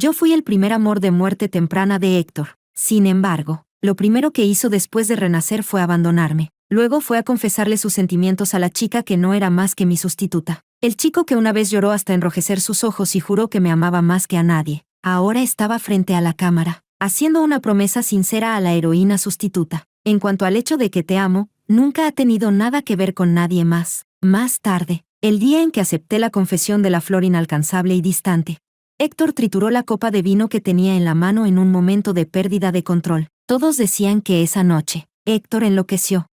Yo fui el primer amor de muerte temprana de Héctor. Sin embargo, lo primero que hizo después de renacer fue abandonarme. Luego fue a confesarle sus sentimientos a la chica que no era más que mi sustituta. El chico que una vez lloró hasta enrojecer sus ojos y juró que me amaba más que a nadie, ahora estaba frente a la cámara, haciendo una promesa sincera a la heroína sustituta. En cuanto al hecho de que te amo, nunca ha tenido nada que ver con nadie más. Más tarde, el día en que acepté la confesión de la flor inalcanzable y distante, Héctor trituró la copa de vino que tenía en la mano en un momento de pérdida de control. Todos decían que esa noche, Héctor enloqueció.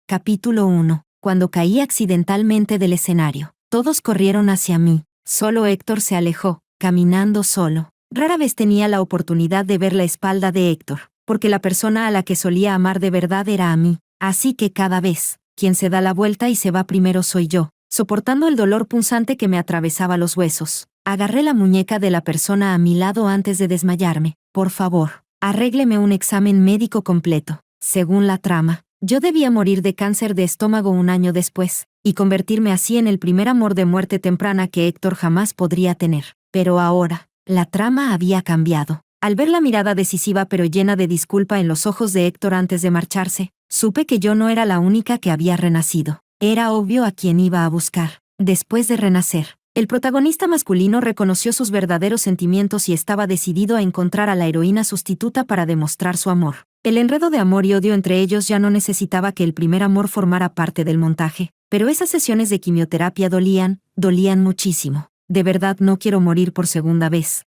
Capítulo 1. Cuando caí accidentalmente del escenario, todos corrieron hacia mí. Solo Héctor se alejó, caminando solo. Rara vez tenía la oportunidad de ver la espalda de Héctor, porque la persona a la que solía amar de verdad era a mí. Así que cada vez, quien se da la vuelta y se va primero soy yo, soportando el dolor punzante que me atravesaba los huesos. Agarré la muñeca de la persona a mi lado antes de desmayarme. Por favor, arrégleme un examen médico completo. Según la trama, yo debía morir de cáncer de estómago un año después, y convertirme así en el primer amor de muerte temprana que Héctor jamás podría tener. Pero ahora, la trama había cambiado. Al ver la mirada decisiva pero llena de disculpa en los ojos de Héctor antes de marcharse, supe que yo no era la única que había renacido. Era obvio a quién iba a buscar. Después de renacer, el protagonista masculino reconoció sus verdaderos sentimientos y estaba decidido a encontrar a la heroína sustituta para demostrar su amor. El enredo de amor y odio entre ellos ya no necesitaba que el primer amor formara parte del montaje, pero esas sesiones de quimioterapia dolían muchísimo. De verdad no quiero morir por segunda vez.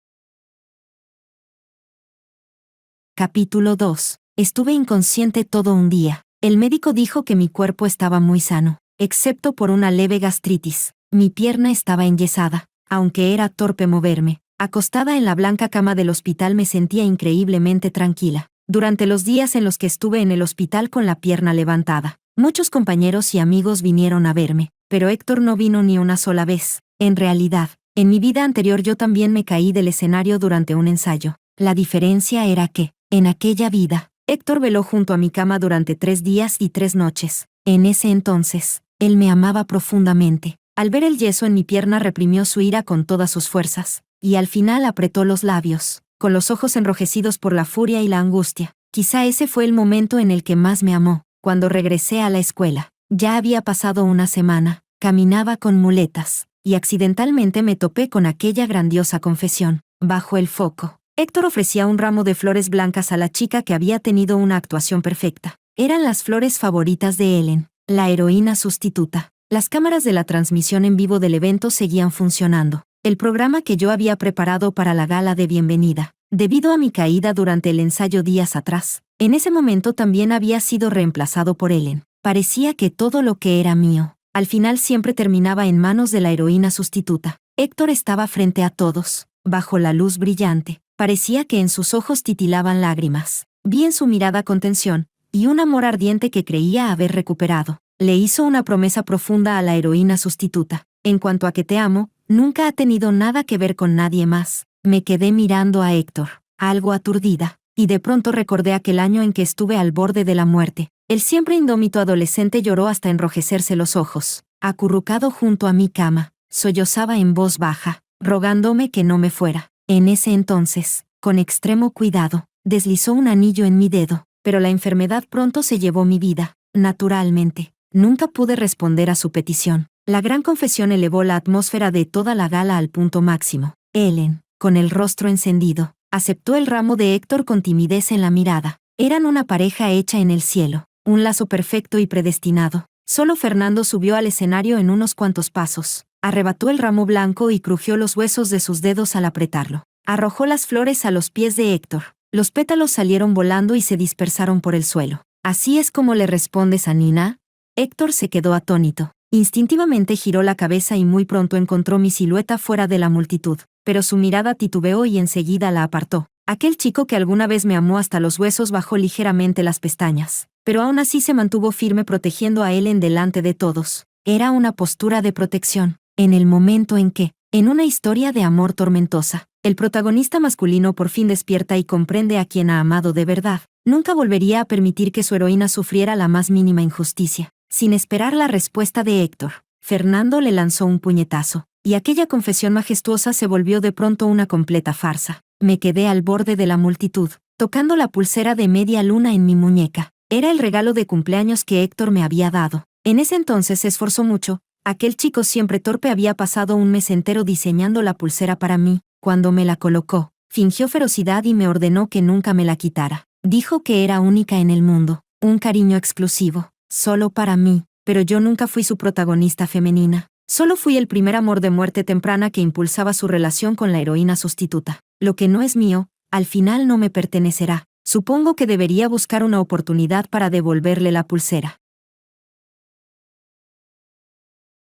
Capítulo 2. Estuve inconsciente todo un día. El médico dijo que mi cuerpo estaba muy sano, excepto por una leve gastritis. Mi pierna estaba enyesada, aunque era torpe moverme. Acostada en la blanca cama del hospital me sentía increíblemente tranquila. Durante los días en los que estuve en el hospital con la pierna levantada, muchos compañeros y amigos vinieron a verme, pero Héctor no vino ni una sola vez. En realidad, en mi vida anterior yo también me caí del escenario durante un ensayo. La diferencia era que, en aquella vida, Héctor veló junto a mi cama durante 3 días y 3 noches. En ese entonces, él me amaba profundamente. Al ver el yeso en mi pierna reprimió su ira con todas sus fuerzas, y al final apretó los labios, con los ojos enrojecidos por la furia y la angustia. Quizá ese fue el momento en el que más me amó. Cuando regresé a la escuela, ya había pasado una semana, caminaba con muletas, y accidentalmente me topé con aquella grandiosa confesión. Bajo el foco, Héctor ofrecía un ramo de flores blancas a la chica que había tenido una actuación perfecta. Eran las flores favoritas de Ellen, la heroína sustituta. Las cámaras de la transmisión en vivo del evento seguían funcionando. El programa que yo había preparado para la gala de bienvenida, debido a mi caída durante el ensayo días atrás, en ese momento también había sido reemplazado por Ellen. Parecía que todo lo que era mío, al final siempre terminaba en manos de la heroína sustituta. Héctor estaba frente a todos, bajo la luz brillante. Parecía que en sus ojos titilaban lágrimas. Vi en su mirada contención, y un amor ardiente que creía haber recuperado. Le hizo una promesa profunda a la heroína sustituta. En cuanto a que te amo, nunca ha tenido nada que ver con nadie más. Me quedé mirando a Héctor, algo aturdida, y de pronto recordé aquel año en que estuve al borde de la muerte. El siempre indómito adolescente lloró hasta enrojecerse los ojos. Acurrucado junto a mi cama, sollozaba en voz baja, rogándome que no me fuera. En ese entonces, con extremo cuidado, deslizó un anillo en mi dedo, pero la enfermedad pronto se llevó mi vida. Naturalmente, nunca pude responder a su petición. La gran confesión elevó la atmósfera de toda la gala al punto máximo. Ellen, con el rostro encendido, aceptó el ramo de Héctor con timidez en la mirada. Eran una pareja hecha en el cielo, un lazo perfecto y predestinado. Solo Fernando subió al escenario en unos cuantos pasos. Arrebató el ramo blanco y crujió los huesos de sus dedos al apretarlo. Arrojó las flores a los pies de Héctor. Los pétalos salieron volando y se dispersaron por el suelo. ¿Así es como le respondes a Nina? Héctor se quedó atónito. Instintivamente giró la cabeza y muy pronto encontró mi silueta fuera de la multitud, pero su mirada titubeó y enseguida la apartó. Aquel chico que alguna vez me amó hasta los huesos bajó ligeramente las pestañas, pero aún así se mantuvo firme protegiendo a Ellen delante de todos. Era una postura de protección. En el momento en que, en una historia de amor tormentosa, el protagonista masculino por fin despierta y comprende a quien ha amado de verdad, nunca volvería a permitir que su heroína sufriera la más mínima injusticia. Sin esperar la respuesta de Héctor, Fernando le lanzó un puñetazo. y aquella confesión majestuosa se volvió de pronto una completa farsa. Me quedé al borde de la multitud, tocando la pulsera de media luna en mi muñeca. Era el regalo de cumpleaños que Héctor me había dado. En ese entonces se esforzó mucho. Aquel chico siempre torpe había pasado un mes entero diseñando la pulsera para mí. Cuando me la colocó, fingió ferocidad y me ordenó que nunca me la quitara. Dijo que era única en el mundo, un cariño exclusivo, solo para mí, pero yo nunca fui su protagonista femenina. Solo fui el primer amor de muerte temprana que impulsaba su relación con la heroína sustituta. Lo que no es mío, al final no me pertenecerá. Supongo que debería buscar una oportunidad para devolverle la pulsera.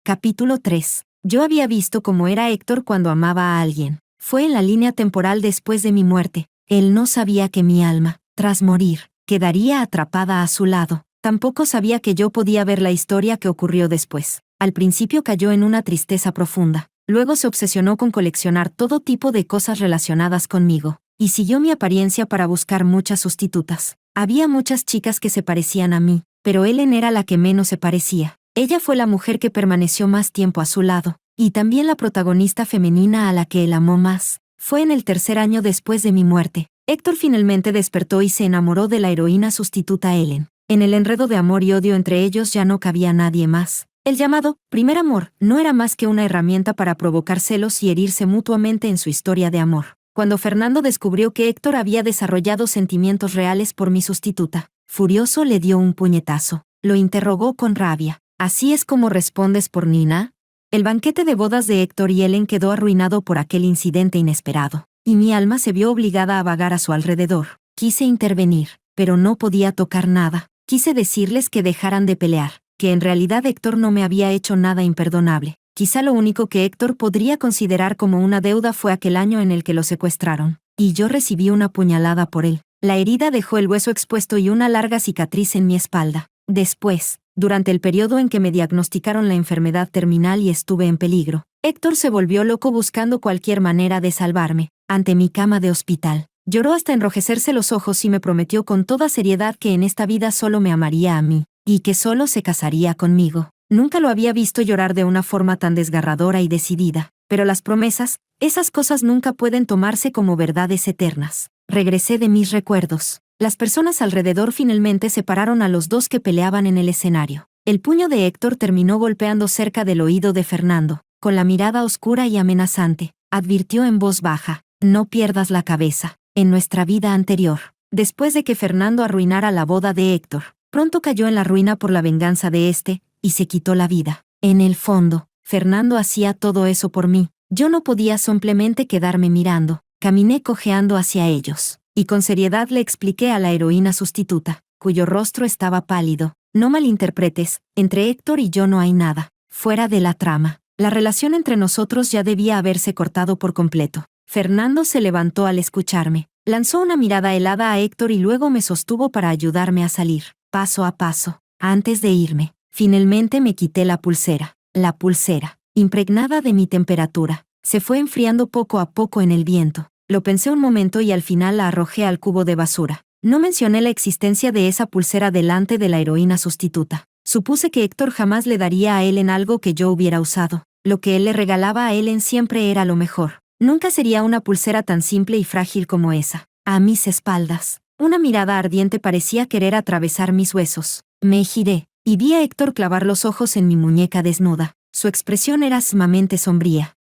Capítulo 3. Yo había visto cómo era Héctor cuando amaba a alguien. Fue en la línea temporal después de mi muerte. Él no sabía que mi alma, tras morir, quedaría atrapada a su lado. Tampoco sabía que yo podía ver la historia que ocurrió después. Al principio cayó en una tristeza profunda. Luego se obsesionó con coleccionar todo tipo de cosas relacionadas conmigo, y siguió mi apariencia para buscar muchas sustitutas. Había muchas chicas que se parecían a mí, pero Ellen era la que menos se parecía. Ella fue la mujer que permaneció más tiempo a su lado, y también la protagonista femenina a la que él amó más. Fue en el tercer año después de mi muerte. Héctor finalmente despertó y se enamoró de la heroína sustituta Ellen. En el enredo de amor y odio entre ellos ya no cabía nadie más. El llamado primer amor no era más que una herramienta para provocar celos y herirse mutuamente en su historia de amor. Cuando Fernando descubrió que Héctor había desarrollado sentimientos reales por mi sustituta, furioso le dio un puñetazo. Lo interrogó con rabia. ¿Así es como respondes por Nina? El banquete de bodas de Héctor y Ellen quedó arruinado por aquel incidente inesperado, y mi alma se vio obligada a vagar a su alrededor. Quise intervenir, pero no podía tocar nada. Quise decirles que dejaran de pelear, que en realidad Héctor no me había hecho nada imperdonable. Quizá lo único que Héctor podría considerar como una deuda fue aquel año en el que lo secuestraron, y yo recibí una puñalada por él. La herida dejó el hueso expuesto y una larga cicatriz en mi espalda. Después, durante el periodo en que me diagnosticaron la enfermedad terminal y estuve en peligro, Héctor se volvió loco buscando cualquier manera de salvarme. Ante mi cama de hospital, lloró hasta enrojecerse los ojos y me prometió con toda seriedad que en esta vida solo me amaría a mí, y que solo se casaría conmigo. Nunca lo había visto llorar de una forma tan desgarradora y decidida, pero las promesas, esas cosas nunca pueden tomarse como verdades eternas. Regresé de mis recuerdos. Las personas alrededor finalmente separaron a los dos que peleaban en el escenario. El puño de Héctor terminó golpeando cerca del oído de Fernando. Con la mirada oscura y amenazante, advirtió en voz baja: no pierdas la cabeza. En nuestra vida anterior, después de que Fernando arruinara la boda de Héctor, pronto cayó en la ruina por la venganza de este, y se quitó la vida. En el fondo, Fernando hacía todo eso por mí. Yo no podía simplemente quedarme mirando. Caminé cojeando hacia ellos, y con seriedad le expliqué a la heroína sustituta, cuyo rostro estaba pálido: no malinterpretes, entre Héctor y yo no hay nada. Fuera de la trama, la relación entre nosotros ya debía haberse cortado por completo. Fernando se levantó al escucharme, lanzó una mirada helada a Héctor y luego me sostuvo para ayudarme a salir, paso a paso. Antes de irme, finalmente me quité la pulsera. La pulsera, impregnada de mi temperatura, se fue enfriando poco a poco en el viento. Lo pensé un momento y al final la arrojé al cubo de basura. No mencioné la existencia de esa pulsera delante de la heroína sustituta. Supuse que Héctor jamás le daría a Ellen algo que yo hubiera usado. Lo que él le regalaba a Ellen siempre era lo mejor. Nunca sería una pulsera tan simple y frágil como esa. A mis espaldas, una mirada ardiente parecía querer atravesar mis huesos. Me giré, y vi a Héctor clavar los ojos en mi muñeca desnuda. Su expresión era sumamente sombría.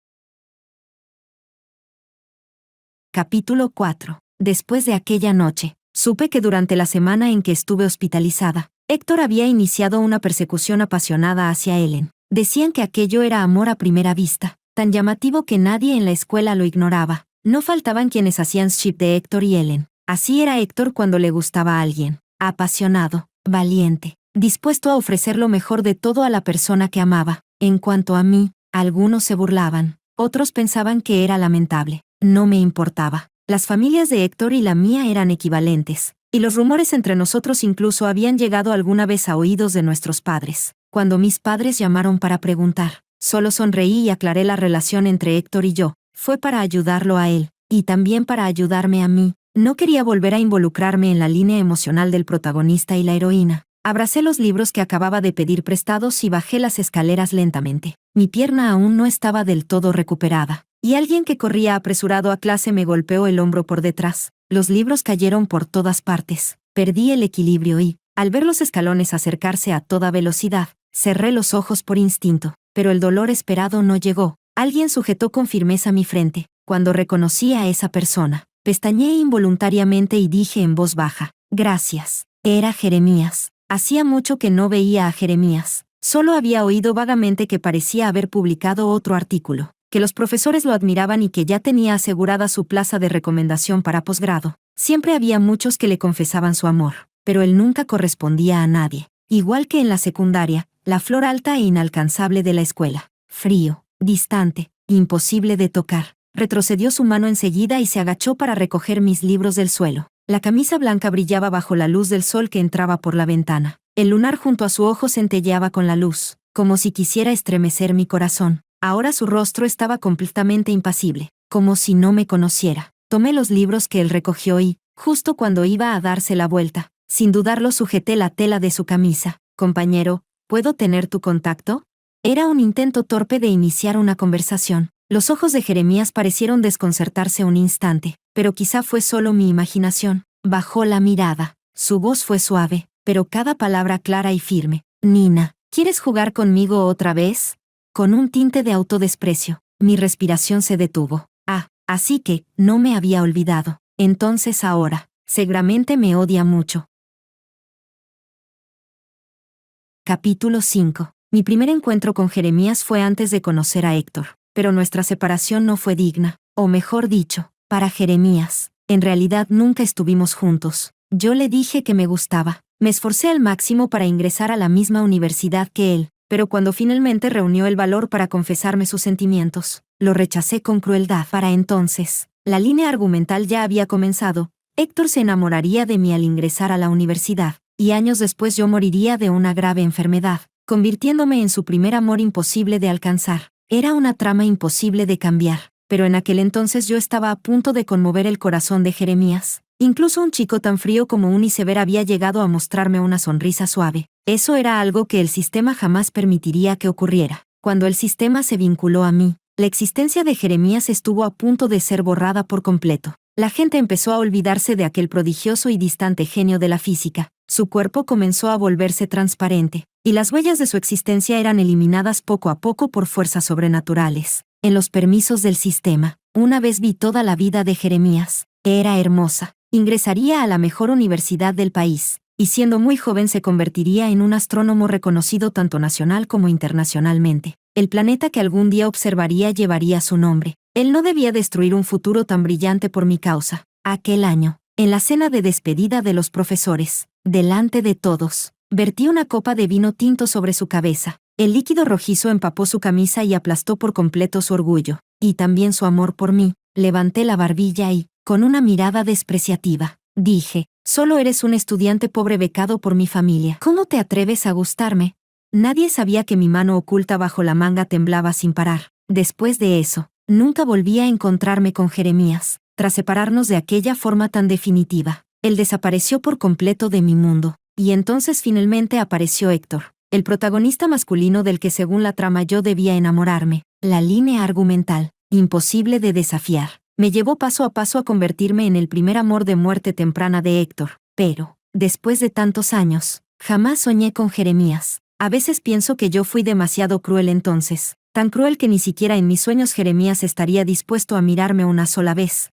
Capítulo 4. Después de aquella noche, supe que durante la semana en que estuve hospitalizada, Héctor había iniciado una persecución apasionada hacia Ellen. Decían que aquello era amor a primera vista, tan llamativo que nadie en la escuela lo ignoraba. No faltaban quienes hacían ship de Héctor y Ellen. Así era Héctor cuando le gustaba a alguien. Apasionado, valiente, dispuesto a ofrecer lo mejor de todo a la persona que amaba. En cuanto a mí, algunos se burlaban, otros pensaban que era lamentable. No me importaba. Las familias de Héctor y la mía eran equivalentes, y los rumores entre nosotros incluso habían llegado alguna vez a oídos de nuestros padres. Cuando mis padres llamaron para preguntar, solo sonreí y aclaré la relación entre Héctor y yo. Fue para ayudarlo a él, y también para ayudarme a mí. No quería volver a involucrarme en la línea emocional del protagonista y la heroína. Abracé los libros que acababa de pedir prestados y bajé las escaleras lentamente. Mi pierna aún no estaba del todo recuperada, y alguien que corría apresurado a clase me golpeó el hombro por detrás. Los libros cayeron por todas partes. Perdí el equilibrio y, al ver los escalones acercarse a toda velocidad, cerré los ojos por instinto. Pero el dolor esperado no llegó. Alguien sujetó con firmeza mi frente. Cuando reconocí a esa persona, pestañeé involuntariamente y dije en voz baja: «Gracias». Era Jeremías. Hacía mucho que no veía a Jeremías. Solo había oído vagamente que parecía haber publicado otro artículo, que los profesores lo admiraban y que ya tenía asegurada su plaza de recomendación para posgrado. Siempre había muchos que le confesaban su amor, pero él nunca correspondía a nadie. Igual que en la secundaria, la flor alta e inalcanzable de la escuela. Frío, distante, imposible de tocar. Retrocedió su mano enseguida y se agachó para recoger mis libros del suelo. La camisa blanca brillaba bajo la luz del sol que entraba por la ventana. El lunar junto a su ojo centelleaba con la luz, como si quisiera estremecer mi corazón. Ahora su rostro estaba completamente impasible, como si no me conociera. Tomé los libros que él recogió y, justo cuando iba a darse la vuelta, sin dudarlo sujeté la tela de su camisa. «Compañero, ¿puedo tener tu contacto?». Era un intento torpe de iniciar una conversación. Los ojos de Jeremías parecieron desconcertarse un instante, pero quizá fue solo mi imaginación. Bajó la mirada. Su voz fue suave, pero cada palabra clara y firme. «Nina, ¿quieres jugar conmigo otra vez?». Con un tinte de autodesprecio, mi respiración se detuvo. Así que, no me había olvidado. Entonces ahora, seguramente me odia mucho. Capítulo 5. Mi primer encuentro con Jeremías fue antes de conocer a Héctor, pero nuestra separación no fue digna, o mejor dicho, para Jeremías. En realidad nunca estuvimos juntos. Yo le dije que me gustaba. Me esforcé al máximo para ingresar a la misma universidad que él, pero cuando finalmente reunió el valor para confesarme sus sentimientos, lo rechacé con crueldad. Para entonces, la línea argumental ya había comenzado. Héctor se enamoraría de mí al ingresar a la universidad, y años después yo moriría de una grave enfermedad, convirtiéndome en su primer amor imposible de alcanzar. Era una trama imposible de cambiar, pero en aquel entonces yo estaba a punto de conmover el corazón de Jeremías. Incluso un chico tan frío como un iceberg había llegado a mostrarme una sonrisa suave. Eso era algo que el sistema jamás permitiría que ocurriera. Cuando el sistema se vinculó a mí, la existencia de Jeremías estuvo a punto de ser borrada por completo. La gente empezó a olvidarse de aquel prodigioso y distante genio de la física. Su cuerpo comenzó a volverse transparente, y las huellas de su existencia eran eliminadas poco a poco por fuerzas sobrenaturales. En los permisos del sistema, una vez vi toda la vida de Jeremías. Era hermosa. Ingresaría a la mejor universidad del país, y siendo muy joven se convertiría en un astrónomo reconocido tanto nacional como internacionalmente. El planeta que algún día observaría llevaría su nombre. Él no debía destruir un futuro tan brillante por mi causa. Aquel año, en la cena de despedida de los profesores, delante de todos, vertí una copa de vino tinto sobre su cabeza. El líquido rojizo empapó su camisa y aplastó por completo su orgullo, y también su amor por mí. Levanté la barbilla y, con una mirada despreciativa, dije: «Solo eres un estudiante pobre becado por mi familia. ¿Cómo te atreves a gustarme?». Nadie sabía que mi mano oculta bajo la manga temblaba sin parar. Después de eso, nunca volví a encontrarme con Jeremías. Tras separarnos de aquella forma tan definitiva, él desapareció por completo de mi mundo. Y entonces finalmente apareció Héctor, el protagonista masculino del que según la trama yo debía enamorarme. La línea argumental, imposible de desafiar, me llevó paso a paso a convertirme en el primer amor de muerte temprana de Héctor. Pero, después de tantos años, jamás soñé con Jeremías. A veces pienso que yo fui demasiado cruel entonces, tan cruel que ni siquiera en mis sueños Jeremías estaría dispuesto a mirarme una sola vez.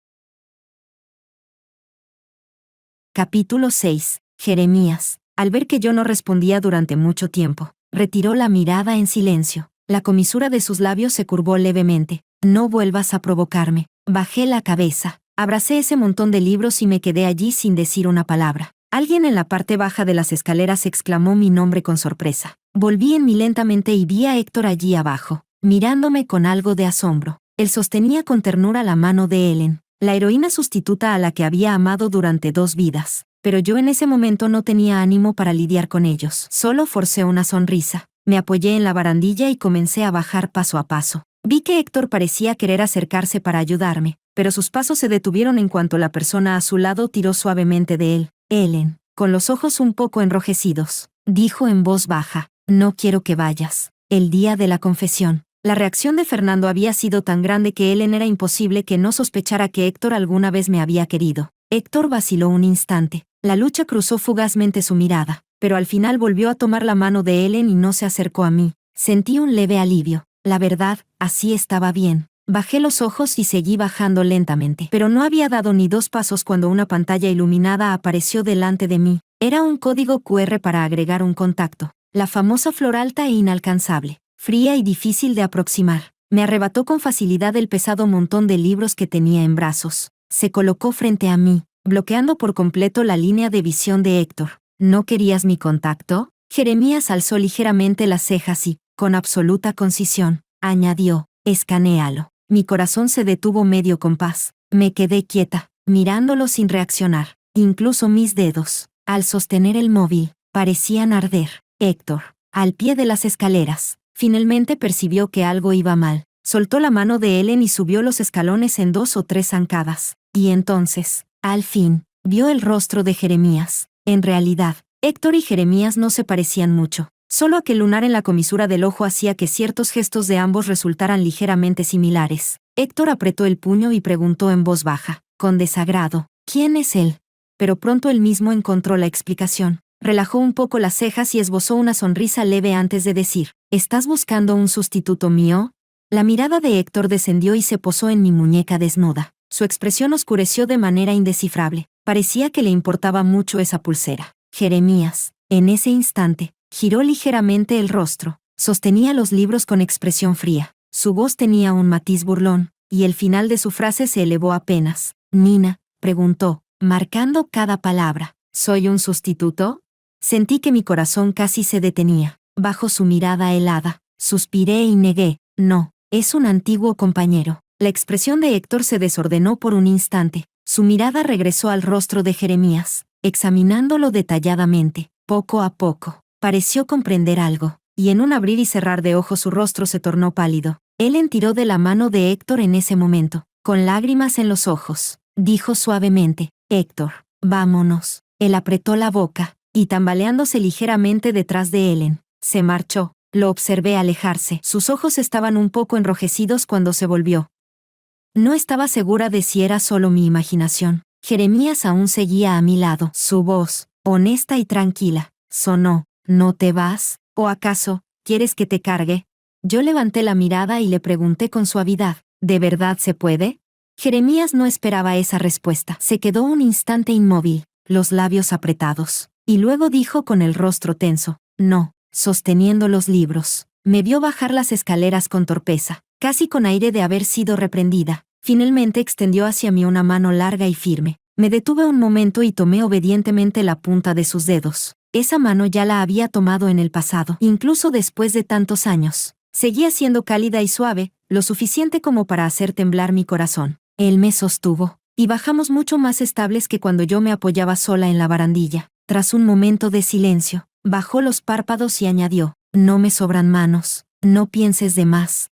Capítulo 6. Jeremías, al ver que yo no respondía durante mucho tiempo, retiró la mirada en silencio. La comisura de sus labios se curvó levemente. «No vuelvas a provocarme». Bajé la cabeza, abracé ese montón de libros y me quedé allí sin decir una palabra. Alguien en la parte baja de las escaleras exclamó mi nombre con sorpresa. Volví en mí lentamente y vi a Héctor allí abajo, mirándome con algo de asombro. Él sostenía con ternura la mano de Helen, la heroína sustituta a la que había amado durante 2 vidas. Pero yo en ese momento no tenía ánimo para lidiar con ellos. Solo forcé una sonrisa. Me apoyé en la barandilla y comencé a bajar paso a paso. Vi que Héctor parecía querer acercarse para ayudarme, pero sus pasos se detuvieron en cuanto la persona a su lado tiró suavemente de él. Helen, con los ojos un poco enrojecidos, dijo en voz baja. No quiero que vayas. El día de la confesión. La reacción de Fernando había sido tan grande que Ellen era imposible que no sospechara que Héctor alguna vez me había querido. Héctor vaciló un instante. La lucha cruzó fugazmente su mirada, pero al final volvió a tomar la mano de Ellen y no se acercó a mí. Sentí un leve alivio. La verdad, así estaba bien. Bajé los ojos y seguí bajando lentamente, pero no había dado ni 2 pasos cuando una pantalla iluminada apareció delante de mí. Era un código QR para agregar un contacto. La famosa flor alta e inalcanzable, fría y difícil de aproximar. Me arrebató con facilidad el pesado montón de libros que tenía en brazos. Se colocó frente a mí, bloqueando por completo la línea de visión de Héctor. ¿No querías mi contacto? Jeremías alzó ligeramente las cejas y, con absoluta concisión, añadió, escanéalo. Mi corazón se detuvo medio compás. Me quedé quieta, mirándolo sin reaccionar. Incluso mis dedos, al sostener el móvil, parecían arder. Héctor, al pie de las escaleras, finalmente percibió que algo iba mal. Soltó la mano de Ellen y subió los escalones en 2 o 3 zancadas. Y entonces, al fin, vio el rostro de Jeremías. En realidad, Héctor y Jeremías no se parecían mucho. Solo aquel lunar en la comisura del ojo hacía que ciertos gestos de ambos resultaran ligeramente similares. Héctor apretó el puño y preguntó en voz baja, con desagrado, ¿quién es él? Pero pronto él mismo encontró la explicación. Relajó un poco las cejas y esbozó una sonrisa leve antes de decir, ¿estás buscando un sustituto mío? La mirada de Héctor descendió y se posó en mi muñeca desnuda. Su expresión oscureció de manera indescifrable. Parecía que le importaba mucho esa pulsera. Jeremías, en ese instante, giró ligeramente el rostro. Sostenía los libros con expresión fría. Su voz tenía un matiz burlón, y el final de su frase se elevó apenas. «Nina», preguntó, marcando cada palabra. «¿Soy un sustituto?» Sentí que mi corazón casi se detenía. Bajo su mirada helada, suspiré y negué. «No, es un antiguo compañero». La expresión de Héctor se desordenó por un instante. Su mirada regresó al rostro de Jeremías, examinándolo detalladamente. Poco a poco, pareció comprender algo, y en un abrir y cerrar de ojos su rostro se tornó pálido. Ellen tiró de la mano de Héctor en ese momento, con lágrimas en los ojos. Dijo suavemente, «Héctor, vámonos». Él apretó la boca, y tambaleándose ligeramente detrás de Ellen, se marchó. Lo observé alejarse. Sus ojos estaban un poco enrojecidos cuando se volvió. No estaba segura de si era solo mi imaginación. Jeremías aún seguía a mi lado. Su voz, honesta y tranquila, sonó, «¿No te vas? ¿O acaso, quieres que te cargue?» Yo levanté la mirada y le pregunté con suavidad, «¿De verdad se puede?» Jeremías no esperaba esa respuesta. Se quedó un instante inmóvil, los labios apretados, y luego dijo con el rostro tenso, «No», sosteniendo los libros. Me vio bajar las escaleras con torpeza, casi con aire de haber sido reprendida. Finalmente extendió hacia mí una mano larga y firme. Me detuve un momento y tomé obedientemente la punta de sus dedos. Esa mano ya la había tomado en el pasado, incluso después de tantos años. Seguía siendo cálida y suave, lo suficiente como para hacer temblar mi corazón. Él me sostuvo, y bajamos mucho más estables que cuando yo me apoyaba sola en la barandilla. Tras un momento de silencio, bajó los párpados y añadió, «No me sobran manos, no pienses de más».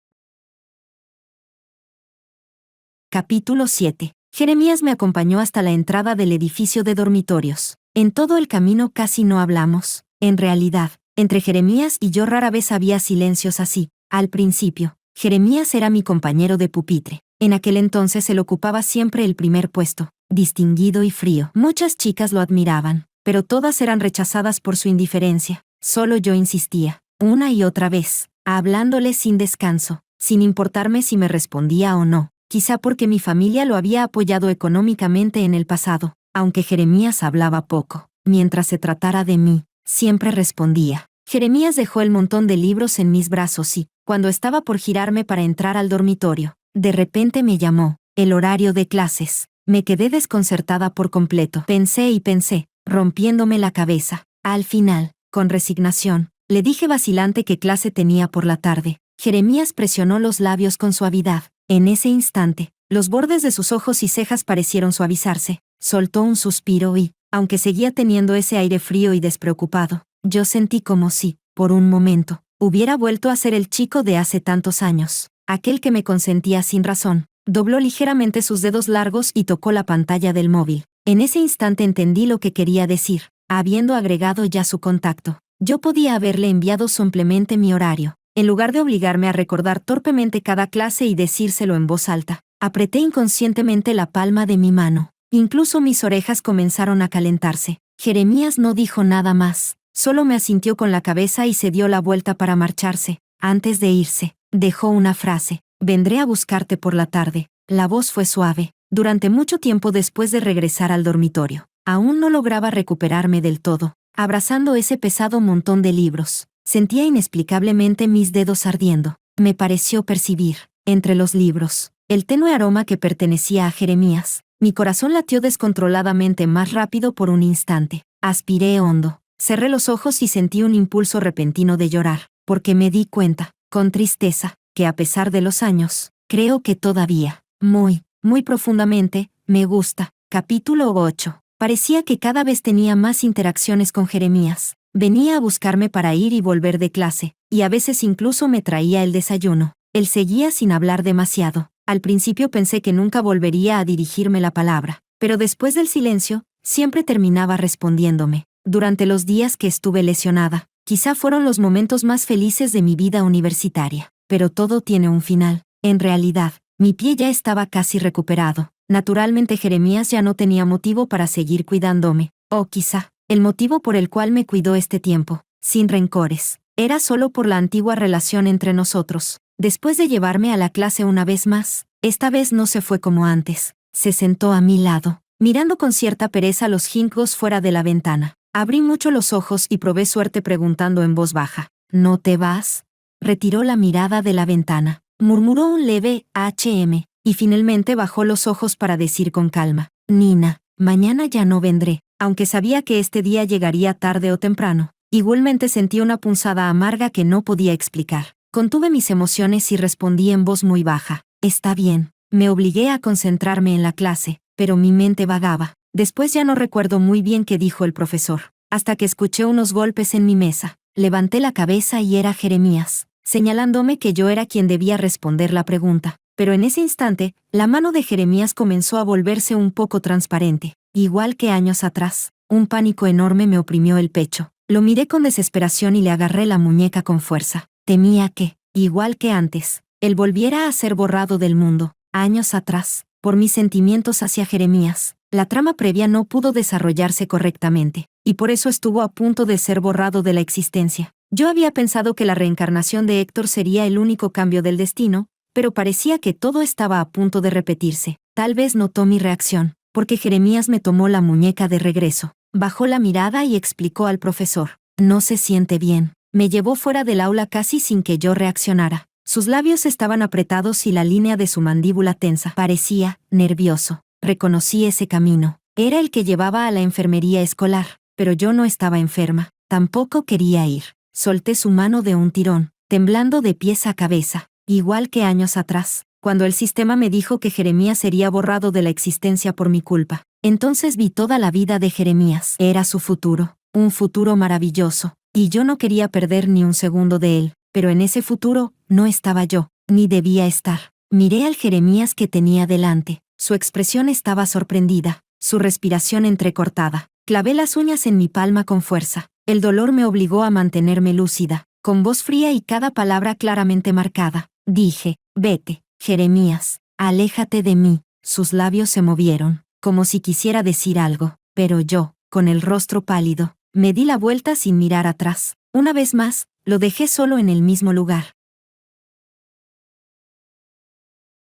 Capítulo 7. Jeremías me acompañó hasta la entrada del edificio de dormitorios. En todo el camino casi no hablamos. En realidad, entre Jeremías y yo rara vez había silencios así. Al principio, Jeremías era mi compañero de pupitre. En aquel entonces él ocupaba siempre el primer puesto, distinguido y frío. Muchas chicas lo admiraban, pero todas eran rechazadas por su indiferencia. Solo yo insistía, una y otra vez, hablándole sin descanso, sin importarme si me respondía o no. Quizá porque mi familia lo había apoyado económicamente en el pasado, aunque Jeremías hablaba poco. Mientras se tratara de mí, siempre respondía. Jeremías dejó el montón de libros en mis brazos y, cuando estaba por girarme para entrar al dormitorio, de repente me llamó. El horario de clases. Me quedé desconcertada por completo. Pensé y pensé, rompiéndome la cabeza. Al final, con resignación, le dije vacilante qué clase tenía por la tarde. Jeremías presionó los labios con suavidad. En ese instante, los bordes de sus ojos y cejas parecieron suavizarse. Soltó un suspiro y, aunque seguía teniendo ese aire frío y despreocupado, yo sentí como si, por un momento, hubiera vuelto a ser el chico de hace tantos años, aquel que me consentía sin razón. Dobló ligeramente sus dedos largos y tocó la pantalla del móvil. En ese instante entendí lo que quería decir, habiendo agregado ya su contacto. Yo podía haberle enviado simplemente mi horario, en lugar de obligarme a recordar torpemente cada clase y decírselo en voz alta. Apreté inconscientemente la palma de mi mano. Incluso mis orejas comenzaron a calentarse. Jeremías no dijo nada más, solo me asintió con la cabeza y se dio la vuelta para marcharse. Antes de irse, dejó una frase: vendré a buscarte por la tarde. La voz fue suave. Durante mucho tiempo después de regresar al dormitorio, aún no lograba recuperarme del todo. Abrazando ese pesado montón de libros, sentía inexplicablemente mis dedos ardiendo. Me pareció percibir, entre los libros, el tenue aroma que pertenecía a Jeremías. Mi corazón latió descontroladamente más rápido por un instante. Aspiré hondo, cerré los ojos y sentí un impulso repentino de llorar, porque me di cuenta, con tristeza, que a pesar de los años, creo que todavía, muy profundamente, me gusta. Capítulo 8. Parecía que cada vez tenía más interacciones con Jeremías. Venía a buscarme para ir y volver de clase, y a veces incluso me traía el desayuno. Él seguía sin hablar demasiado. Al principio pensé que nunca volvería a dirigirme la palabra, pero después del silencio, siempre terminaba respondiéndome. Durante los días que estuve lesionada, quizá fueron los momentos más felices de mi vida universitaria. Pero todo tiene un final. En realidad, mi pie ya estaba casi recuperado. Naturalmente Jeremías ya no tenía motivo para seguir cuidándome. O quizá, el motivo por el cual me cuidó este tiempo, sin rencores, era solo por la antigua relación entre nosotros. Después de llevarme a la clase una vez más, esta vez no se fue como antes. Se sentó a mi lado, mirando con cierta pereza los jincos fuera de la ventana. Abrí mucho los ojos y probé suerte preguntando en voz baja: ¿no te vas? Retiró la mirada de la ventana, murmuró un leve «HM», y finalmente bajó los ojos para decir con calma: Nina, mañana ya no vendré. Aunque sabía que este día llegaría tarde o temprano, igualmente sentí una punzada amarga que no podía explicar. Contuve mis emociones y respondí en voz muy baja: está bien. Me obligué a concentrarme en la clase, pero mi mente vagaba. Después ya no recuerdo muy bien qué dijo el profesor, hasta que escuché unos golpes en mi mesa. Levanté la cabeza y era Jeremías, señalándome que yo era quien debía responder la pregunta. Pero en ese instante, la mano de Jeremías comenzó a volverse un poco transparente. Igual que años atrás, un pánico enorme me oprimió el pecho. Lo miré con desesperación y le agarré la muñeca con fuerza. Temía que, igual que antes, él volviera a ser borrado del mundo. Años atrás, por mis sentimientos hacia Jeremías, la trama previa no pudo desarrollarse correctamente, y por eso estuvo a punto de ser borrado de la existencia. Yo había pensado que la reencarnación de Héctor sería el único cambio del destino, pero parecía que todo estaba a punto de repetirse. Tal vez notó mi reacción, porque Jeremías me tomó la muñeca de regreso. Bajó la mirada y explicó al profesor: no se siente bien. Me llevó fuera del aula casi sin que yo reaccionara. Sus labios estaban apretados y la línea de su mandíbula tensa. Parecía nervioso. Reconocí ese camino. Era el que llevaba a la enfermería escolar, pero yo no estaba enferma. Tampoco quería ir. Solté su mano de un tirón, temblando de pies a cabeza. Igual que años atrás, cuando el sistema me dijo que Jeremías sería borrado de la existencia por mi culpa. Entonces vi toda la vida de Jeremías. Era su futuro, un futuro maravilloso, y yo no quería perder ni un segundo de él. Pero en ese futuro, no estaba yo, ni debía estar. Miré al Jeremías que tenía delante. Su expresión estaba sorprendida, su respiración entrecortada. Clavé las uñas en mi palma con fuerza. El dolor me obligó a mantenerme lúcida, con voz fría y cada palabra claramente marcada. Dije: vete, Jeremías, aléjate de mí. Sus labios se movieron, como si quisiera decir algo, pero yo, con el rostro pálido, me di la vuelta sin mirar atrás. Una vez más, lo dejé solo en el mismo lugar.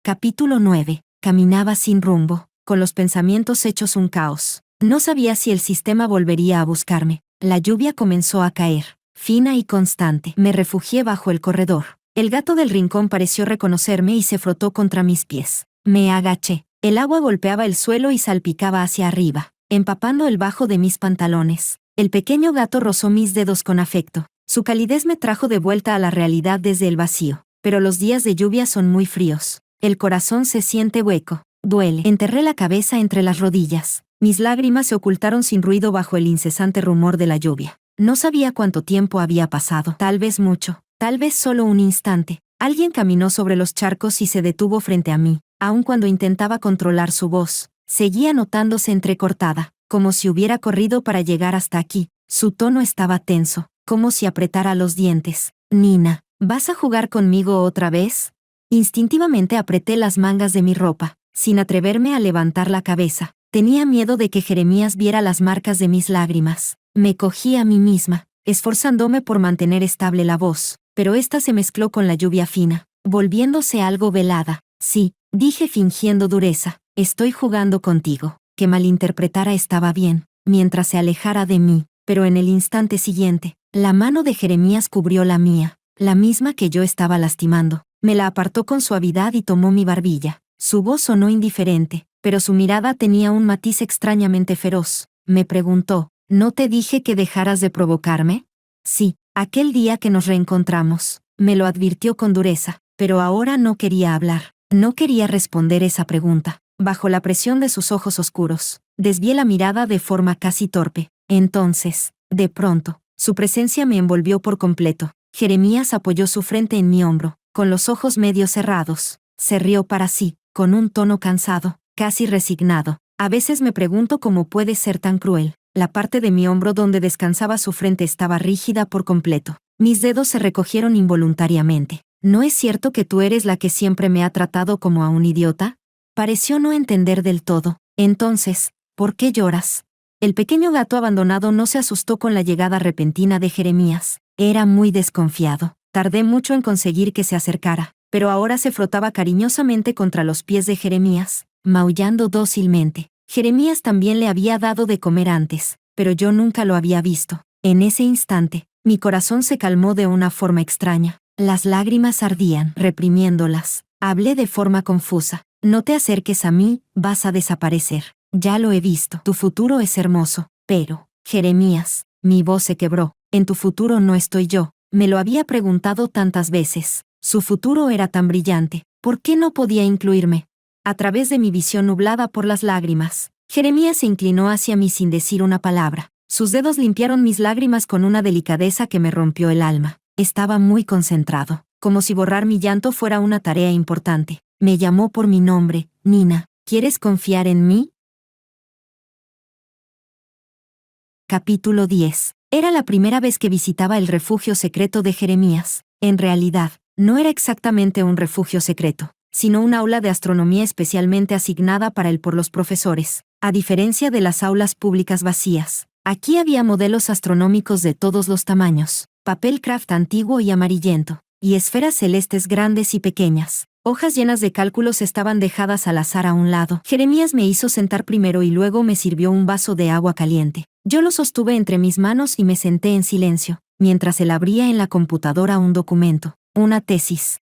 Capítulo 9. Caminaba sin rumbo, con los pensamientos hechos un caos. No sabía si el sistema volvería a buscarme. La lluvia comenzó a caer, fina y constante. Me refugié bajo el corredor. El gato del rincón pareció reconocerme y se frotó contra mis pies. Me agaché. El agua golpeaba el suelo y salpicaba hacia arriba, empapando el bajo de mis pantalones. El pequeño gato rozó mis dedos con afecto. Su calidez me trajo de vuelta a la realidad desde el vacío. Pero los días de lluvia son muy fríos. El corazón se siente hueco. Duele. Enterré la cabeza entre las rodillas. Mis lágrimas se ocultaron sin ruido bajo el incesante rumor de la lluvia. No sabía cuánto tiempo había pasado. Tal vez mucho. Tal vez solo un instante. Alguien caminó sobre los charcos y se detuvo frente a mí. Aun cuando intentaba controlar su voz, seguía notándose entrecortada, como si hubiera corrido para llegar hasta aquí. Su tono estaba tenso. como si apretara los dientes. Nina, ¿vas a jugar conmigo otra vez? Instintivamente apreté las mangas de mi ropa, sin atreverme a levantar la cabeza. Tenía miedo de que Jeremías viera las marcas de mis lágrimas. Me cogí a mí misma, esforzándome por mantener estable la voz, pero esta se mezcló con la lluvia fina, volviéndose algo velada. Sí, dije fingiendo dureza, estoy jugando contigo. Que malinterpretara estaba bien, mientras se alejara de mí, pero en el instante siguiente, la mano de Jeremías cubrió la mía, la misma que yo estaba lastimando. Me la apartó con suavidad y tomó mi barbilla. Su voz sonó indiferente, pero su mirada tenía un matiz extrañamente feroz. Me preguntó, ¿no te dije que dejaras de provocarme? Sí, aquel día que nos reencontramos. Me lo advirtió con dureza, pero ahora no quería hablar. No quería responder esa pregunta. Bajo la presión de sus ojos oscuros, desvié la mirada de forma casi torpe. Entonces, de pronto, su presencia me envolvió por completo. Jeremías apoyó su frente en mi hombro, con los ojos medio cerrados. Se rió para sí, con un tono cansado, casi resignado. A veces me pregunto cómo puede ser tan cruel. La parte de mi hombro donde descansaba su frente estaba rígida por completo. Mis dedos se recogieron involuntariamente. ¿No es cierto que tú eres la que siempre me ha tratado como a un idiota? Pareció no entender del todo. Entonces, ¿por qué lloras? El pequeño gato abandonado no se asustó con la llegada repentina de Jeremías. Era muy desconfiado. Tardé mucho en conseguir que se acercara, pero ahora se frotaba cariñosamente contra los pies de Jeremías, maullando dócilmente. Jeremías también le había dado de comer antes, pero yo nunca lo había visto. En ese instante, mi corazón se calmó de una forma extraña. Las lágrimas ardían, reprimiéndolas. Hablé de forma confusa. No te acerques a mí, vas a desaparecer. Ya lo he visto. Tu futuro es hermoso. Pero, Jeremías, mi voz se quebró. En tu futuro no estoy yo. Me lo había preguntado tantas veces. Su futuro era tan brillante. ¿Por qué no podía incluirme? A través de mi visión nublada por las lágrimas, Jeremías se inclinó hacia mí sin decir una palabra. Sus dedos limpiaron mis lágrimas con una delicadeza que me rompió el alma. Estaba muy concentrado, como si borrar mi llanto fuera una tarea importante. Me llamó por mi nombre, Nina. ¿Quieres confiar en mí? Capítulo 10. Era la primera vez que visitaba el refugio secreto de Jeremías. En realidad, no era exactamente un refugio secreto, sino un aula de astronomía especialmente asignada para él por los profesores. A diferencia de las aulas públicas vacías, aquí había modelos astronómicos de todos los tamaños, papel craft antiguo y amarillento, y esferas celestes grandes y pequeñas. Hojas llenas de cálculos estaban dejadas al azar a un lado. Jeremías me hizo sentar primero y luego me sirvió un vaso de agua caliente. Yo lo sostuve entre mis manos y me senté en silencio, mientras él abría en la computadora un documento, una tesis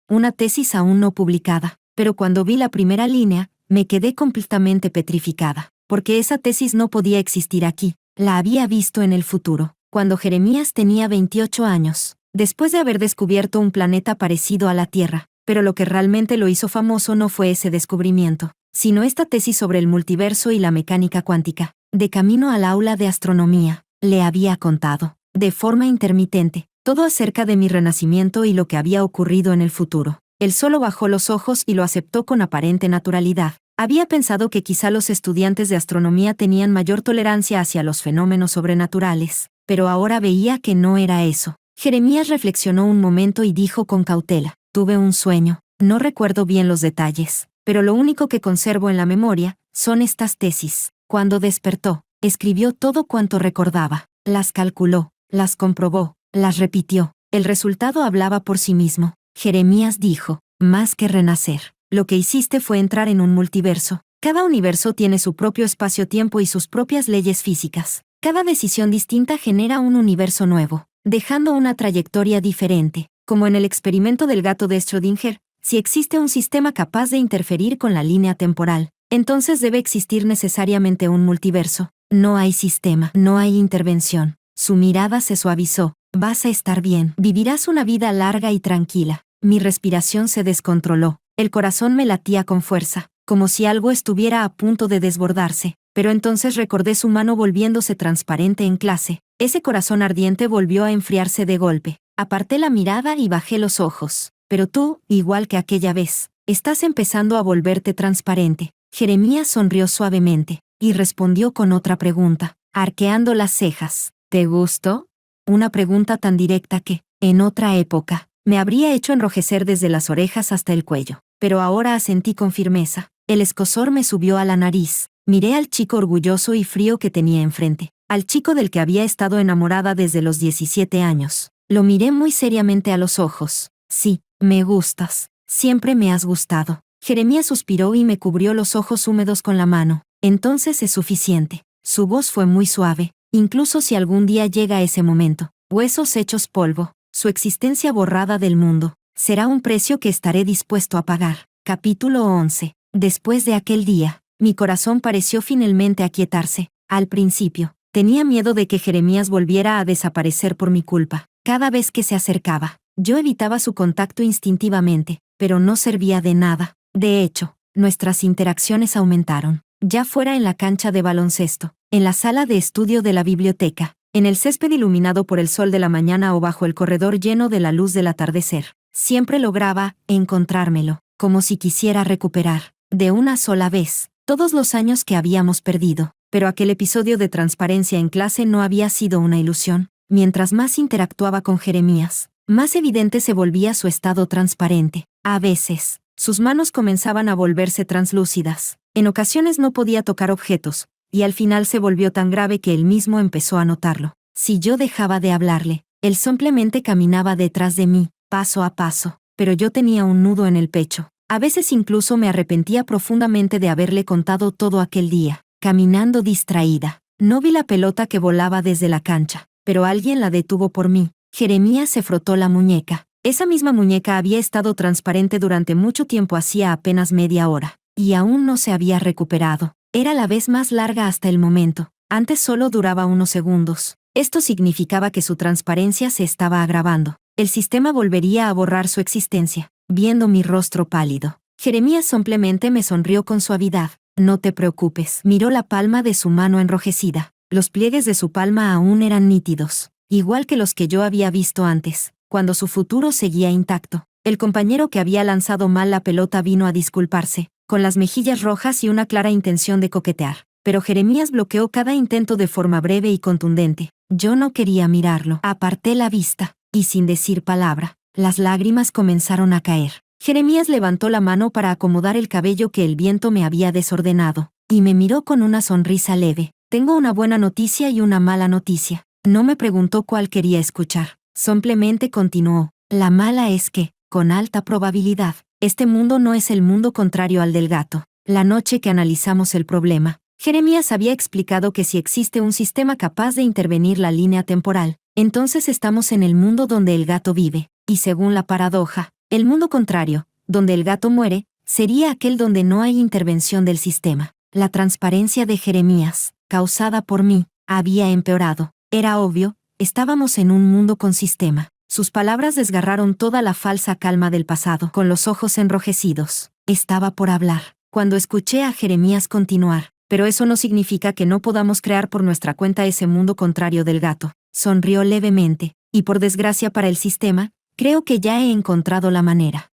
aún no publicada. Pero cuando vi la primera línea, me quedé completamente petrificada, porque esa tesis no podía existir aquí. La había visto en el futuro, cuando Jeremías tenía 28 años, después de haber descubierto un planeta parecido a la Tierra. Pero lo que realmente lo hizo famoso no fue ese descubrimiento, sino esta tesis sobre el multiverso y la mecánica cuántica. De camino al aula de astronomía, le había contado, de forma intermitente, todo acerca de mi renacimiento y lo que había ocurrido en el futuro. Él solo bajó los ojos y lo aceptó con aparente naturalidad. Había pensado que quizá los estudiantes de astronomía tenían mayor tolerancia hacia los fenómenos sobrenaturales, pero ahora veía que no era eso. Jeremías reflexionó un momento y dijo con cautela: tuve un sueño, no recuerdo bien los detalles, pero lo único que conservo en la memoria son estas tesis. Cuando despertó, escribió todo cuanto recordaba, las calculó, las comprobó, las repitió. El resultado hablaba por sí mismo. Jeremías dijo: más que renacer, lo que hiciste fue entrar en un multiverso. Cada universo tiene su propio espacio-tiempo y sus propias leyes físicas. Cada decisión distinta genera un universo nuevo, dejando una trayectoria diferente. Como en el experimento del gato de Schrödinger, si existe un sistema capaz de interferir con la línea temporal, entonces debe existir necesariamente un multiverso. No hay sistema, no hay intervención. Su mirada se suavizó. Vas a estar bien. Vivirás una vida larga y tranquila. Mi respiración se descontroló. El corazón me latía con fuerza, como si algo estuviera a punto de desbordarse. Pero entonces recordé su mano volviéndose transparente en clase. Ese corazón ardiente volvió a enfriarse de golpe. Aparté la mirada y bajé los ojos. Pero tú, igual que aquella vez, estás empezando a volverte transparente. Jeremías sonrió suavemente y respondió con otra pregunta, arqueando las cejas. ¿Te gustó? una pregunta tan directa que, en otra época, me habría hecho enrojecer desde las orejas hasta el cuello. Pero ahora asentí con firmeza. El escozor me subió a la nariz. Miré al chico orgulloso y frío que tenía enfrente, al chico del que había estado enamorada desde los 17 años. Lo miré muy seriamente a los ojos. Sí, me gustas. Siempre me has gustado. Jeremías suspiró y me cubrió los ojos húmedos con la mano. Entonces es suficiente. Su voz fue muy suave, incluso si algún día llega ese momento. Huesos hechos polvo, su existencia borrada del mundo, será un precio que estaré dispuesto a pagar. Capítulo 11. Después de aquel día, mi corazón pareció finalmente aquietarse. Al principio, tenía miedo de que Jeremías volviera a desaparecer por mi culpa. Cada vez que se acercaba, yo evitaba su contacto instintivamente, pero no servía de nada. De hecho, nuestras interacciones aumentaron. Ya fuera en la cancha de baloncesto, en la sala de estudio de la biblioteca, en el césped iluminado por el sol de la mañana o bajo el corredor lleno de la luz del atardecer, siempre lograba encontrármelo, como si quisiera recuperar, de una sola vez, todos los años que habíamos perdido. Pero aquel episodio de transparencia en clase no había sido una ilusión. Mientras más interactuaba con Jeremías, más evidente se volvía su estado transparente. A veces, sus manos comenzaban a volverse translúcidas. En ocasiones no podía tocar objetos, y al final se volvió tan grave que él mismo empezó a notarlo. Si yo dejaba de hablarle, él simplemente caminaba detrás de mí, paso a paso, pero yo tenía un nudo en el pecho. A veces incluso me arrepentía profundamente de haberle contado todo aquel día. Caminando distraída, no vi la pelota que volaba desde la cancha, pero alguien la detuvo por mí. Jeremías se frotó la muñeca. Esa misma muñeca había estado transparente durante mucho tiempo, hacía apenas media hora, y aún no se había recuperado. Era la vez más larga hasta el momento. Antes solo duraba unos segundos. Esto significaba que su transparencia se estaba agravando. El sistema volvería a borrar su existencia. Viendo mi rostro pálido, Jeremías simplemente me sonrió con suavidad. No te preocupes. Miró la palma de su mano enrojecida. Los pliegues de su palma aún eran nítidos, igual que los que yo había visto antes, cuando su futuro seguía intacto. El compañero que había lanzado mal la pelota vino a disculparse, con las mejillas rojas y una clara intención de coquetear. Pero Jeremías bloqueó cada intento de forma breve y contundente. Yo no quería mirarlo. Aparté la vista, y sin decir palabra, las lágrimas comenzaron a caer. Jeremías levantó la mano para acomodar el cabello que el viento me había desordenado, y me miró con una sonrisa leve. Tengo una buena noticia y una mala noticia. No me preguntó cuál quería escuchar. Simplemente continuó. La mala es que, con alta probabilidad, este mundo no es el mundo contrario al del gato. La noche que analizamos el problema, Jeremías había explicado que si existe un sistema capaz de intervenir la línea temporal, entonces estamos en el mundo donde el gato vive, y según la paradoja, el mundo contrario, donde el gato muere, sería aquel donde no hay intervención del sistema. La transparencia de Jeremías, causada por mí, había empeorado. Era obvio, estábamos en un mundo con sistema. Sus palabras desgarraron toda la falsa calma del pasado. Con los ojos enrojecidos, estaba por hablar, cuando escuché a Jeremías continuar. Pero eso no significa que no podamos crear por nuestra cuenta ese mundo contrario del gato. Sonrió levemente, y por desgracia para el sistema, creo que ya he encontrado la manera.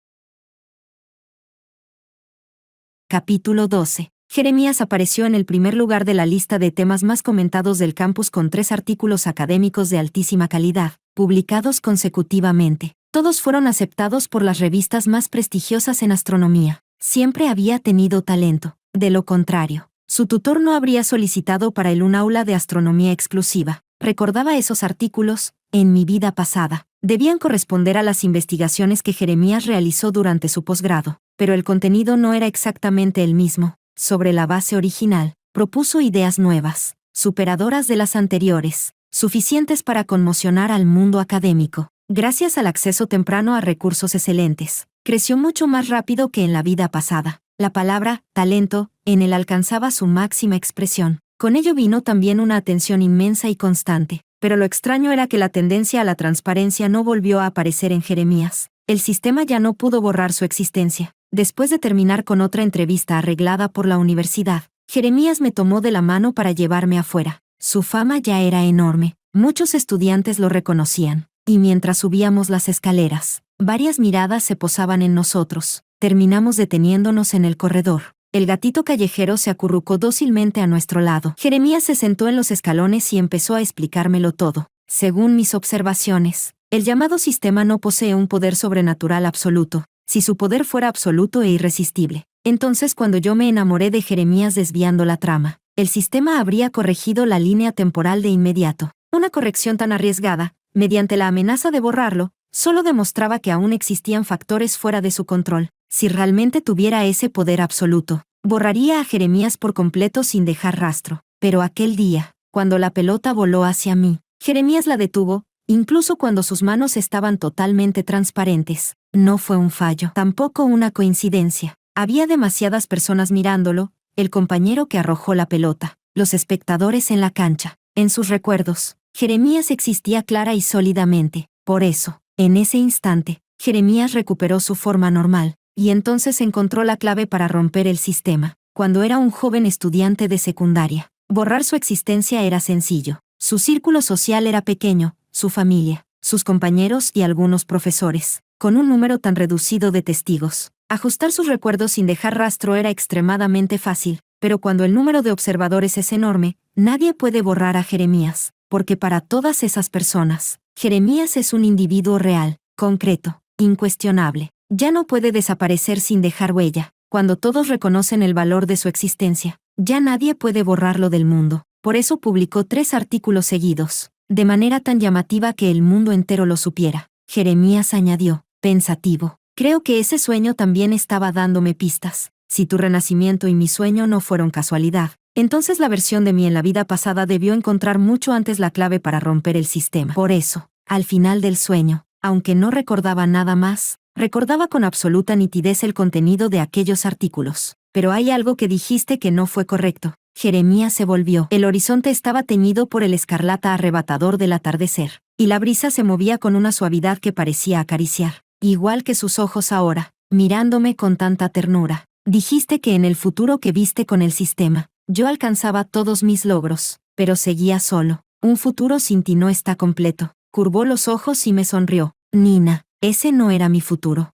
Capítulo 12. Jeremías apareció en el primer lugar de la lista de temas más comentados del campus con 3 artículos académicos de altísima calidad, publicados consecutivamente. Todos fueron aceptados por las revistas más prestigiosas en astronomía. Siempre había tenido talento. De lo contrario, su tutor no habría solicitado para él un aula de astronomía exclusiva. Recordaba esos artículos, en mi vida pasada. Debían corresponder a las investigaciones que Jeremías realizó durante su posgrado, pero el contenido no era exactamente el mismo. Sobre la base original, propuso ideas nuevas, superadoras de las anteriores, suficientes para conmocionar al mundo académico. Gracias al acceso temprano a recursos excelentes, creció mucho más rápido que en la vida pasada. La palabra talento en él alcanzaba su máxima expresión. Con ello vino también una atención inmensa y constante. Pero lo extraño era que la tendencia a la transparencia no volvió a aparecer en Jeremías. El sistema ya no pudo borrar su existencia. Después de terminar con otra entrevista arreglada por la universidad, Jeremías me tomó de la mano para llevarme afuera. Su fama ya era enorme. Muchos estudiantes lo reconocían. Y mientras subíamos las escaleras, varias miradas se posaban en nosotros. Terminamos deteniéndonos en el corredor. El gatito callejero se acurrucó dócilmente a nuestro lado. Jeremías se sentó en los escalones y empezó a explicármelo todo. Según mis observaciones, el llamado sistema no posee un poder sobrenatural absoluto. Si su poder fuera absoluto e irresistible, entonces cuando yo me enamoré de Jeremías desviando la trama, el sistema habría corregido la línea temporal de inmediato. Una corrección tan arriesgada, mediante la amenaza de borrarlo, solo demostraba que aún existían factores fuera de su control. Si realmente tuviera ese poder absoluto, borraría a Jeremías por completo sin dejar rastro. Pero aquel día, cuando la pelota voló hacia mí, Jeremías la detuvo, incluso cuando sus manos estaban totalmente transparentes. No fue un fallo, tampoco una coincidencia. Había demasiadas personas mirándolo, el compañero que arrojó la pelota, los espectadores en la cancha. En sus recuerdos, Jeremías existía clara y sólidamente. Por eso, en ese instante, Jeremías recuperó su forma normal, y entonces encontró la clave para romper el sistema. Cuando era un joven estudiante de secundaria, borrar su existencia era sencillo. Su círculo social era pequeño, su familia, sus compañeros y algunos profesores, con un número tan reducido de testigos. Ajustar sus recuerdos sin dejar rastro era extremadamente fácil, pero cuando el número de observadores es enorme, nadie puede borrar a Jeremías, porque para todas esas personas, Jeremías es un individuo real, concreto, incuestionable. Ya no puede desaparecer sin dejar huella. Cuando todos reconocen el valor de su existencia, ya nadie puede borrarlo del mundo. Por eso publicó 3 artículos seguidos, de manera tan llamativa que el mundo entero lo supiera. Jeremías añadió, pensativo, creo que ese sueño también estaba dándome pistas. Si tu renacimiento y mi sueño no fueron casualidad, entonces la versión de mí en la vida pasada debió encontrar mucho antes la clave para romper el sistema. Por eso, al final del sueño, aunque no recordaba nada más, recordaba con absoluta nitidez el contenido de aquellos artículos. Pero hay algo que dijiste que no fue correcto. Jeremías se volvió. El horizonte estaba teñido por el escarlata arrebatador del atardecer, y la brisa se movía con una suavidad que parecía acariciar, igual que sus ojos ahora, mirándome con tanta ternura. Dijiste que en el futuro que viste con el sistema, yo alcanzaba todos mis logros, pero seguía solo. Un futuro sin ti no está completo. Curvó los ojos y me sonrió. Nina, ese no era mi futuro.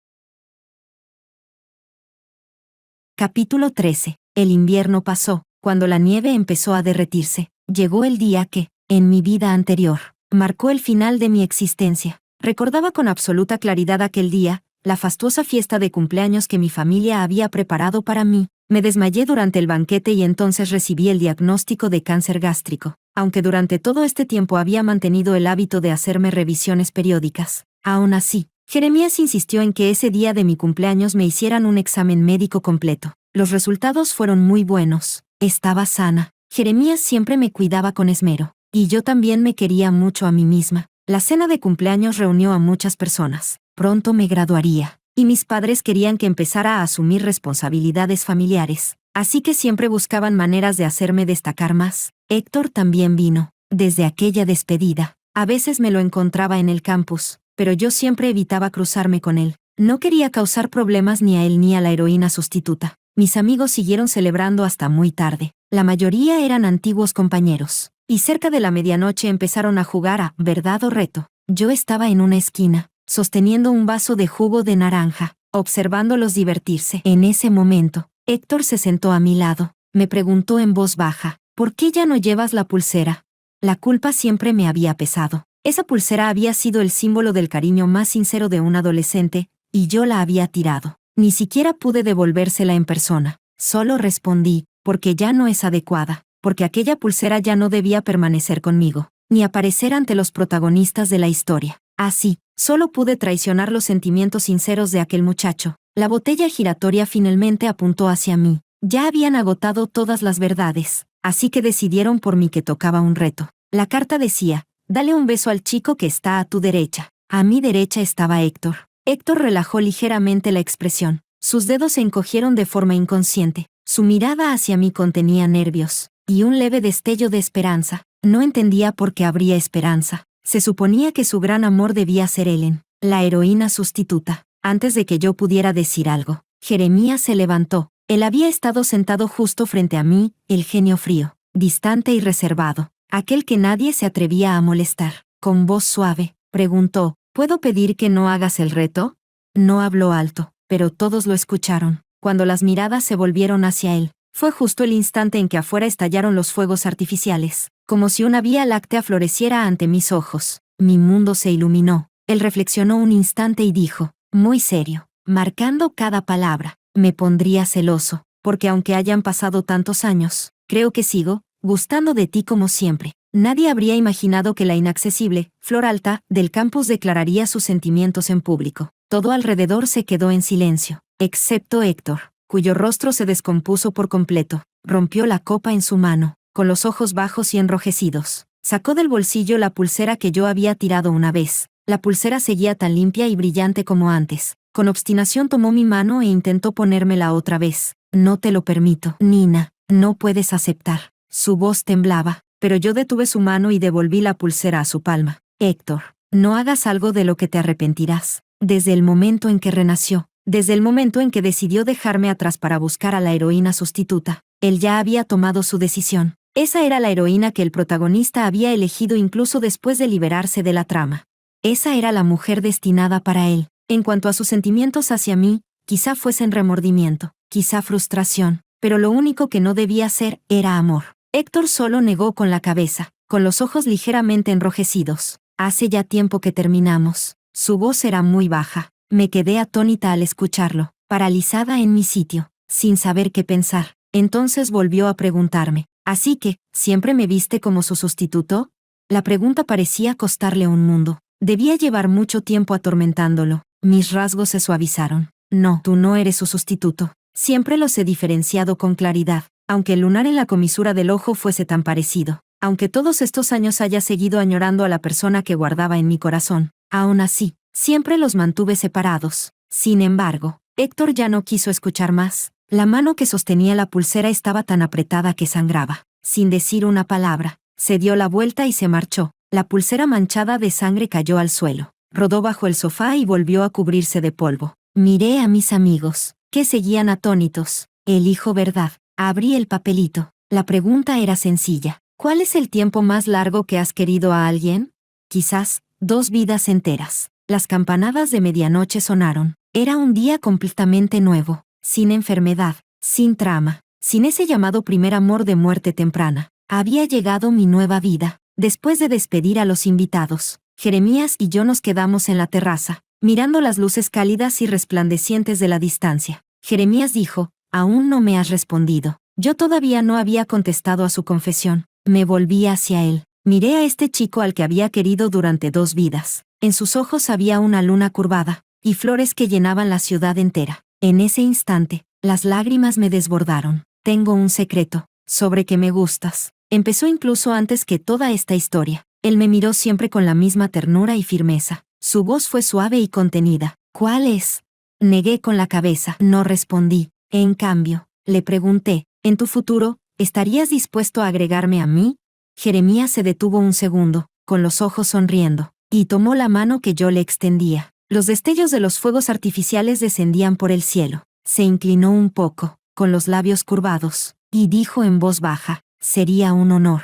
Capítulo 13. El invierno pasó. Cuando la nieve empezó a derretirse, llegó el día que, en mi vida anterior, marcó el final de mi existencia. Recordaba con absoluta claridad aquel día, la fastuosa fiesta de cumpleaños que mi familia había preparado para mí. Me desmayé durante el banquete y entonces recibí el diagnóstico de cáncer gástrico. Aunque durante todo este tiempo había mantenido el hábito de hacerme revisiones periódicas, aún así, Jeremías insistió en que ese día de mi cumpleaños me hicieran un examen médico completo. Los resultados fueron muy buenos. Estaba sana. Jeremías siempre me cuidaba con esmero, y yo también me quería mucho a mí misma. La cena de cumpleaños reunió a muchas personas. Pronto me graduaría, y mis padres querían que empezara a asumir responsabilidades familiares, así que siempre buscaban maneras de hacerme destacar más. Héctor también vino. Desde aquella despedida, a veces me lo encontraba en el campus, pero yo siempre evitaba cruzarme con él. No quería causar problemas ni a él ni a la heroína sustituta. Mis amigos siguieron celebrando hasta muy tarde. La mayoría eran antiguos compañeros, y cerca de la medianoche empezaron a jugar a verdad o reto. Yo estaba en una esquina, sosteniendo un vaso de jugo de naranja, observándolos divertirse. En ese momento, Héctor se sentó a mi lado. Me preguntó en voz baja, ¿por qué ya no llevas la pulsera? La culpa siempre me había pesado. Esa pulsera había sido el símbolo del cariño más sincero de un adolescente, y yo la había tirado. Ni siquiera pude devolvérsela en persona. Solo respondí, porque ya no es adecuada, porque aquella pulsera ya no debía permanecer conmigo, ni aparecer ante los protagonistas de la historia. Así, solo pude traicionar los sentimientos sinceros de aquel muchacho. La botella giratoria finalmente apuntó hacia mí. Ya habían agotado todas las verdades, así que decidieron por mí que tocaba un reto. La carta decía, dale un beso al chico que está a tu derecha. A mi derecha estaba Héctor. Héctor relajó ligeramente la expresión. Sus dedos se encogieron de forma inconsciente. Su mirada hacia mí contenía nervios y un leve destello de esperanza. No entendía por qué habría esperanza. Se suponía que su gran amor debía ser Ellen, la heroína sustituta. Antes de que yo pudiera decir algo, Jeremías se levantó. Él había estado sentado justo frente a mí, el genio frío, distante y reservado, aquel que nadie se atrevía a molestar. Con voz suave, preguntó, ¿puedo pedir que no hagas el reto? No habló alto, pero todos lo escucharon. Cuando las miradas se volvieron hacia él, fue justo el instante en que afuera estallaron los fuegos artificiales. como si una vía láctea floreciera ante mis ojos. Mi mundo se iluminó. Él reflexionó un instante y dijo, muy serio, marcando cada palabra, me pondría celoso, porque aunque hayan pasado tantos años, creo que sigo gustando de ti como siempre. Nadie habría imaginado que la inaccesible, Flor Alta, del campus declararía sus sentimientos en público. Todo alrededor se quedó en silencio, excepto Héctor, cuyo rostro se descompuso por completo. Rompió la copa en su mano, con los ojos bajos y enrojecidos. Sacó del bolsillo la pulsera que yo había tirado una vez. La pulsera seguía tan limpia y brillante como antes. Con obstinación tomó mi mano e intentó ponérmela otra vez. No te lo permito, Nina, no puedes aceptar. Su voz temblaba, pero yo detuve su mano y devolví la pulsera a su palma. Héctor, no hagas algo de lo que te arrepentirás. Desde el momento en que renació, desde el momento en que decidió dejarme atrás para buscar a la heroína sustituta, él ya había tomado su decisión. Esa era la heroína que el protagonista había elegido incluso después de liberarse de la trama. Esa era la mujer destinada para él. En cuanto a sus sentimientos hacia mí, quizá fuesen remordimiento, quizá frustración, pero lo único que no debía ser era amor. Héctor solo negó con la cabeza, con los ojos ligeramente enrojecidos. Hace ya tiempo que terminamos. Su voz era muy baja. Me quedé atónita al escucharlo, paralizada en mi sitio, sin saber qué pensar. Entonces volvió a preguntarme, ¿así que, siempre me viste como su sustituto? La pregunta parecía costarle un mundo. Debía llevar mucho tiempo atormentándolo. Mis rasgos se suavizaron. No, tú no eres su sustituto. Siempre los he diferenciado con claridad, aunque el lunar en la comisura del ojo fuese tan parecido. Aunque todos estos años haya seguido añorando a la persona que guardaba en mi corazón, aún así, siempre los mantuve separados. Sin embargo, Héctor ya no quiso escuchar más. La mano que sostenía la pulsera estaba tan apretada que sangraba. Sin decir una palabra, se dio la vuelta y se marchó. La pulsera manchada de sangre cayó al suelo. Rodó bajo el sofá y volvió a cubrirse de polvo. Miré a mis amigos, que seguían atónitos. Elijo verdad. Abrí el papelito. La pregunta era sencilla. ¿Cuál es el tiempo más largo que has querido a alguien? Quizás, 2 vidas enteras. Las campanadas de medianoche sonaron. Era un día completamente nuevo, sin enfermedad, sin trama, sin ese llamado primer amor de muerte temprana. Había llegado mi nueva vida. Después de despedir a los invitados, Jeremías y yo nos quedamos en la terraza, mirando las luces cálidas y resplandecientes de la distancia. Jeremías dijo, aún no me has respondido. Yo todavía no había contestado a su confesión. Me volví hacia él. Miré a este chico al que había querido durante 2 vidas. En sus ojos había una luna curvada, y flores que llenaban la ciudad entera. En ese instante, las lágrimas me desbordaron. Tengo un secreto, sobre que me gustas. Empezó incluso antes que toda esta historia. Él me miró siempre con la misma ternura y firmeza. Su voz fue suave y contenida. ¿Cuál es? Negué con la cabeza. No respondí. En cambio, le pregunté, ¿en tu futuro, estarías dispuesto a agregarme a mí? Jeremías se detuvo un segundo, con los ojos sonriendo, y tomó la mano que yo le extendía. Los destellos de los fuegos artificiales descendían por el cielo. Se inclinó un poco, con los labios curvados, y dijo en voz baja, sería un honor.